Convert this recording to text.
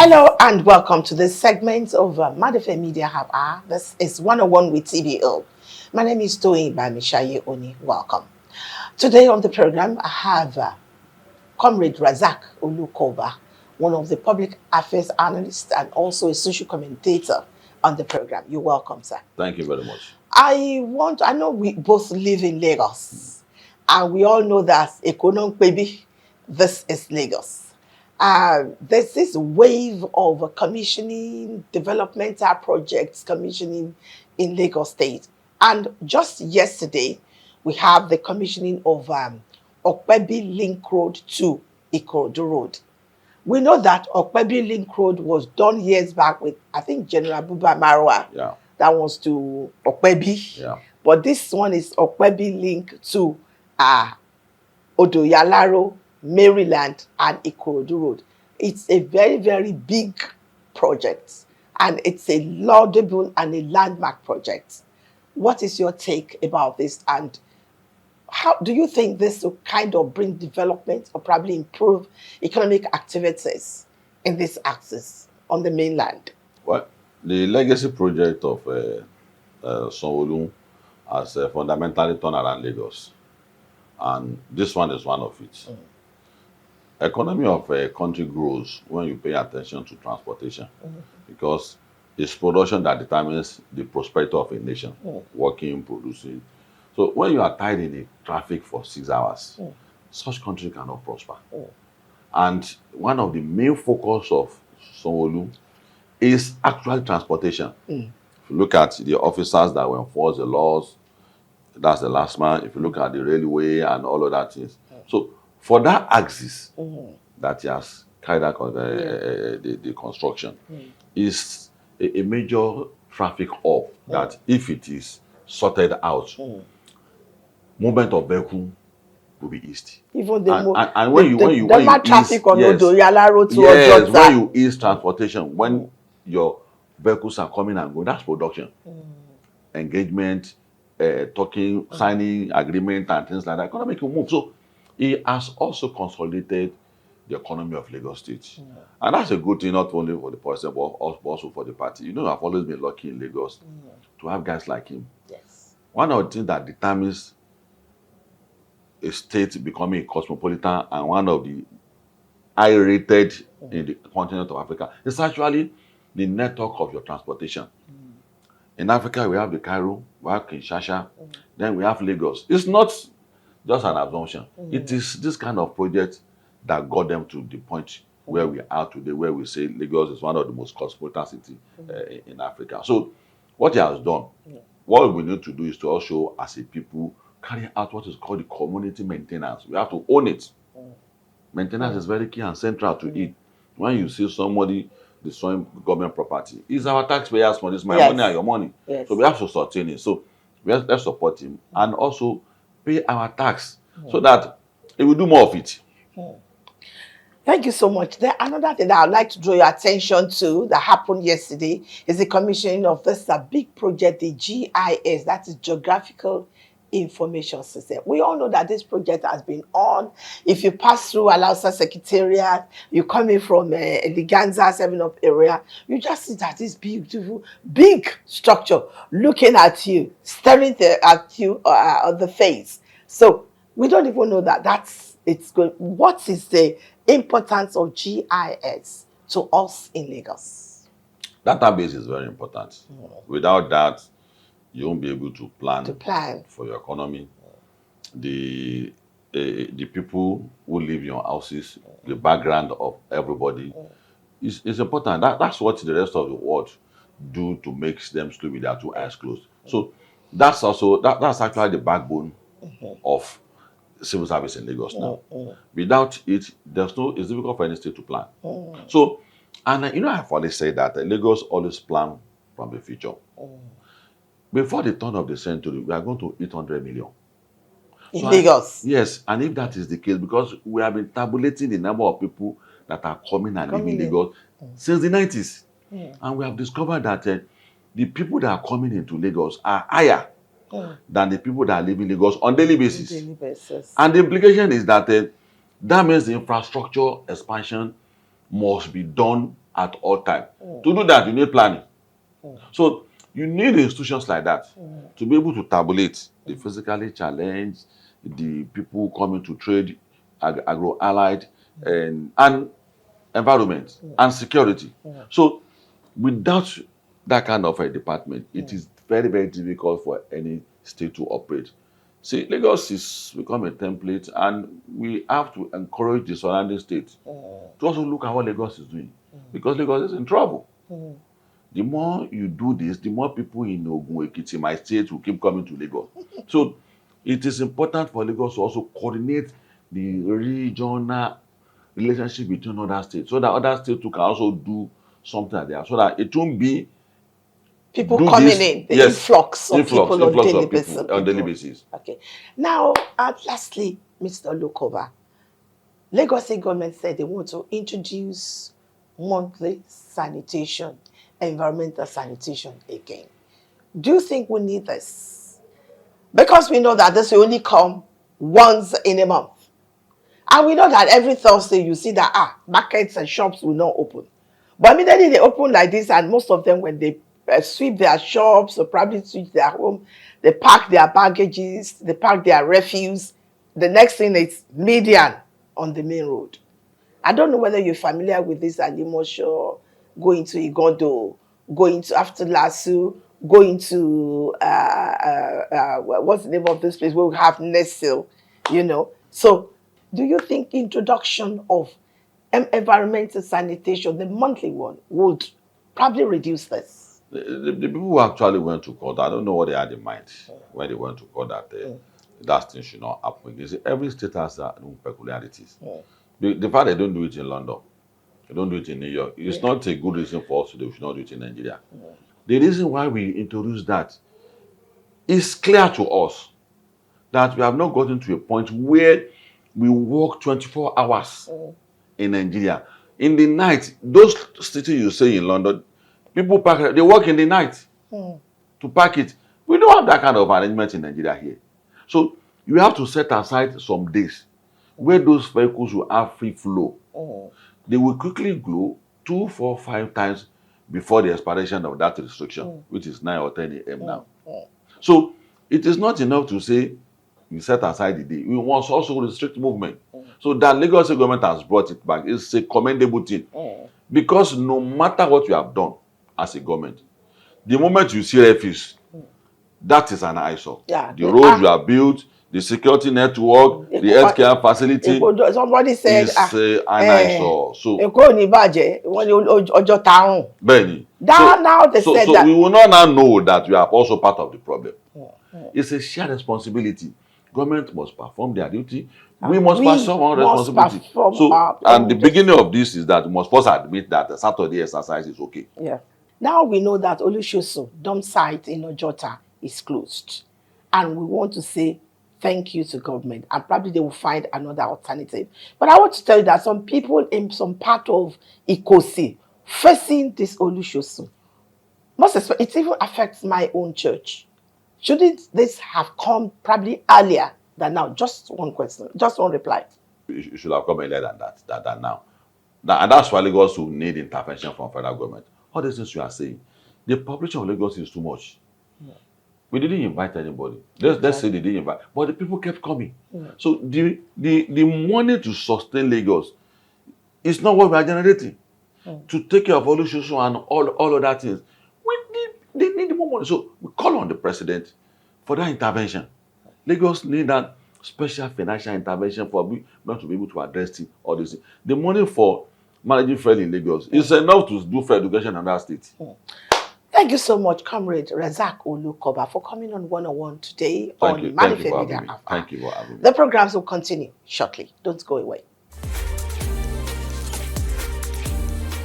Hello and welcome to this segment of Madafe Media Hub. This is 101 with TBO. My name is Toyin Bamishaye Oni. Welcome. Today on the program, I have Comrade Rasak Olokooba, one of the public affairs analysts and also a social commentator on the program. You're welcome, sir. Thank you very much. I know we both live in Lagos, and we all know that Ekonom baby, this is Lagos. There's this wave of commissioning developmental projects commissioning in Lagos State. And just yesterday, we have the commissioning of Okpebi Link Road to Ikorodu Road. We know that Okpebi Link Road was done years back with, I think, General Buba Marwa. Yeah. That was to Okpebi. Yeah. But this one is Okpebi Link to Odoyalaro, Maryland, and Ikorodu Road. It's a very, very big project, and it's a laudable and a landmark project. What is your take about this, and how do you think this will kind of bring development or probably improve economic activities in this axis on the mainland? Well, the legacy project of Sanwo-Olu has fundamentally turned around Lagos, and this one is one of it. Economy of a country grows when you pay attention to transportation, because it's production that determines the prosperity of a nation, working, producing. So when you are tied in a traffic for 6 hours, such country cannot prosper. And one of the main focus of Sanwo-Olu is actually transportation. If you look at the officers that will enforce the laws, that's the last man. If you look at the railway and all of that things. So for that axis that he has carried out the construction is a major traffic hub that if it is sorted out, movement of vehicle will be eased. Even when you traffic on Odoyalaro to Ojota. When you ease transportation, when your vehicles are coming and going, that's production. Engagement, talking, signing agreement and things like that. Economic will move. So it has also consolidated the economy of Lagos State. And that's a good thing, not only for the person, but also for the party. You know, I've always been lucky in Lagos to have guys like him. Yes. One of the things that determines a state becoming a cosmopolitan and one of the high-rated in the continent of Africa is actually the network of your transportation. In Africa, we have the Cairo, we have Kinshasa, then we have Lagos. It's not just an assumption. It is this kind of project that got them to the point where we are today, where we say Lagos is one of the most cosmopolitan cities in Africa. So what he has done, what we need to do is to also, as a people, carry out what is called the community maintenance. We have to own it. Maintenance is very key and central to it. When you see somebody destroying government property, it's our taxpayers' money, it's my money and your money. Yes. So we have to sustain it. So let's support him and also pay our tax so that he will do more of it. Thank you so much. Then another thing that I'd like to draw your attention to that happened yesterday is the commissioning of this big project, the GIS, that is Geographical Information System. We all know that this project has been on. If you pass through Alausa Secretariat, you're coming from the Ganza 7-Up area, you just see that this beautiful, big structure looking at you, staring at you on the face. So we don't even know that it's good. What is the importance of GIS to us in Lagos? Database is very important. Without that, you won't be able to plan for your economy. The people who live in your houses, the background of everybody is important. That's what the rest of the world do to make them sleep with their two eyes closed. So that's actually the backbone of civil service in Lagos now. Without it, it's difficult for any state to plan. So, and I've always said that Lagos always plan from the future. Before the turn of the century, we are going to 800 million. In Lagos? Yes, and if that is the case, because we have been tabulating the number of people that are coming and living in Lagos since the 90s. And we have discovered that the people that are coming into Lagos are higher than the people that are living in Lagos on daily basis. And the implication is that that means the infrastructure expansion must be done at all times. To do that, you need planning. So you need institutions like that to be able to tabulate the physically challenged, the people coming to trade, agro-allied, and environment and security. So without that kind of a department, it is very, very difficult for any state to operate. See, Lagos is become a template, and we have to encourage the surrounding states to also look at what Lagos is doing, because Lagos is in trouble. The more you do this, the more people in Ogun, Ekiti, my state, will keep coming to Lagos. So it is important for Lagos to also coordinate the regional relationship between other states, so that other states too can also do something like that, so that it won't be people coming in, the influx of people on daily basis. Okay. Now, lastly, Mr. Olokooba, Lagos State government said they want to introduce monthly sanitation, environmental sanitation again. Do you think we need this? Because we know that this will only come once in a month. And we know that every Thursday you see that markets and shops will not open. But immediately they open like this, and most of them, when they sweep their shops or probably sweep their home, they pack their baggages, they pack their refuse. The next thing is median on the main road. I don't know whether you're familiar with this Alimosho, going to Igondo, going to after Lasu, going to what's the name of this place where we have Nestle, So do you think introduction of environmental sanitation, the monthly one, would probably reduce this? The people who actually went to court, I don't know what they had in mind when they went to court that thing should not happen. You see, every state has their own peculiarities. The fact they don't do it in London, they don't do it in New York, it's not a good reason for us to do. We should not do it in Nigeria. The reason why we introduced that is clear to us, that we have not gotten to a point where we work 24 hours in Nigeria. In the night, those cities you say in London, people pack, they work in the night to pack it. We don't have that kind of arrangement in Nigeria here. So you have to set aside some days where those vehicles will have free flow. They will quickly go 2, 4, 5 times before the expiration of that restriction, which is 9 or 10 a.m. now. So it is not enough to say we set aside the day. We must also restrict movement. So that Lagos government has brought it back. It's a commendable thing. Because no matter what you have done as a government, the moment you see refuse, that is an eyesore. Yeah, the roads you have built, the security network, the healthcare facility, somebody said is an eyesore. So Benny. Now they said that we will not now know that we are also part of the problem. It's a shared responsibility. Government must perform their duty. We must perform our responsibility. And the beginning of this is that we must first admit that the Saturday exercise is okay. Yeah. Now we know that Olushoso dump site in Ojota is closed. And we want to say thank you to government. And probably they will find another alternative. But I want to tell you that some people in some part of Ikosi facing this Olushoso, most especially, it even affects my own church. Shouldn't this have come probably earlier than now? Just one question, just one reply. It should have come earlier than now. And that's why Lagos will need intervention from federal government. All these things you are saying, the population of Lagos is too much. We didn't invite anybody. Let's say they didn't invite, but the people kept coming. So the money to sustain Lagos is not what we are generating. To take care of Olushoso and all other things, they need more money. So we call on the president for that intervention. Lagos need that special financial intervention for not to be able to address all this. The money for managing fuel in Lagos is enough to do for education in that state. Thank you so much, Comrade Rasak Olokooba, for coming on 101 today on Manifest Media. Thank you for having me. The programs will continue shortly. Don't go away.